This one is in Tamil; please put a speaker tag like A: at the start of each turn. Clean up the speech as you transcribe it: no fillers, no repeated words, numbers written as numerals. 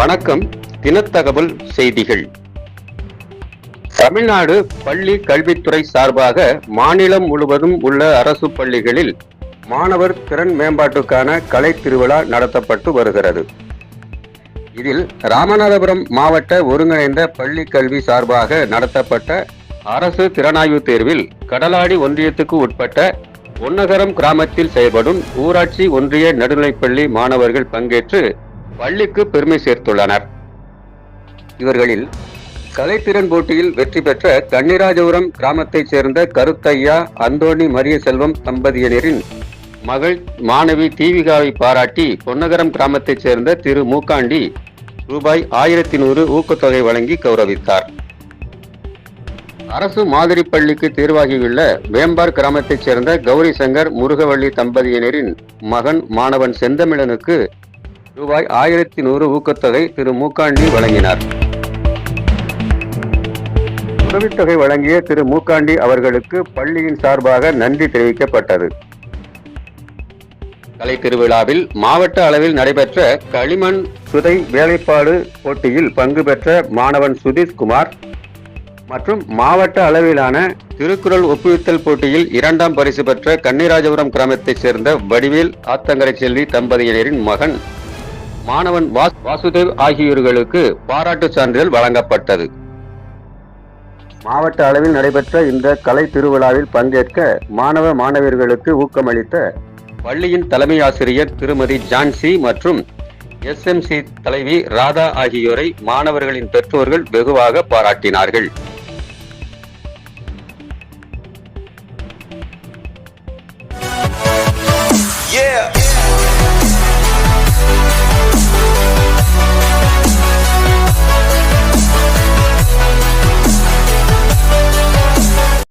A: வணக்கம். தினத்தகவல் செய்திகள். தமிழ்நாடு பள்ளி கல்வித்துறை சார்பாக மாநிலம் முழுவதும் உள்ள அரசு பள்ளிகளில் மாணவர் திறன் மேம்பாட்டுக்கான கலை திருவிழா நடத்தப்பட்டு வருகிறது. இதில் ராமநாதபுரம் மாவட்ட ஒருங்கிணைந்த பள்ளி கல்வி சார்பாக நடத்தப்பட்ட அரசு திறனாய்வு தேர்வில் கடலாடி ஒன்றியத்துக்கு உட்பட்ட ஒன்னகரம் கிராமத்தில் செயல்படும் ஊராட்சி ஒன்றிய நடுநிலைப்பள்ளி மாணவர்கள் பங்கேற்று பள்ளிக்கு பெருமை சேர்த்துள்ளனர். இவர்களில் கலைத்திறன் போட்டியில் வெற்றி பெற்ற கன்னிராஜபுரம் கிராமத்தைச் சேர்ந்த கருத்தையா அந்தோணி மரிய செல்வம் தம்பதியினரின் மகள் மாணவி தீவிகாவை பாராட்டி பொன்னகரம் கிராமத்தைச் சேர்ந்த திரு மூக்காண்டி ரூபாய் 1100 ஊக்கத்தொகை வழங்கி கௌரவித்தார். அரசு மாதிரி பள்ளிக்கு தேர்வாகியுள்ள வேம்பார் கிராமத்தைச் சேர்ந்த கௌரி சங்கர் முருகவள்ளி தம்பதியினரின் மகன் மாணவன் செந்தமிழனுக்கு ரூபாய் 1100 ஊக்கத்தொகை திரு மூக்காண்டி வழங்கினார். உதவித்தொகை வழங்கிய திரு மூக்காண்டி அவர்களுக்கு பள்ளியின் சார்பாக நன்றி தெரிவிக்கப்பட்டது. கலை திருவிழாவில் மாவட்ட அளவில் நடைபெற்ற களிமண் சுதை வேலைப்பாடு போட்டியில் பங்கு பெற்ற மாணவன் சுதீஷ்குமார் மற்றும் மாவட்ட அளவிலான திருக்குறள் ஒப்புவித்தல் போட்டியில் 2ஆம் பரிசு பெற்ற கன்னிராஜபுரம் கிராமத்தைச் சேர்ந்த வடிவேல் ஆத்தங்கரை செல்வி தம்பதியினரின் மகன் மாணவன் வாசுதேவ் ஆகியோர்களுக்கு பாராட்டு சான்றிதழ் வழங்கப்பட்டது. மாவட்ட அளவில் நடைபெற்ற இந்த கலை திருவிழாவில் பங்கேற்க மாணவ மாணவியர்களுக்கு ஊக்கமளித்த பள்ளியின் தலைமை ஆசிரியர் திருமதி ஜான்சி மற்றும் SMC தலைவி ராதா ஆகியோரை மாணவர்களின் பெற்றோர்கள் வெகுவாக பாராட்டினார்கள்.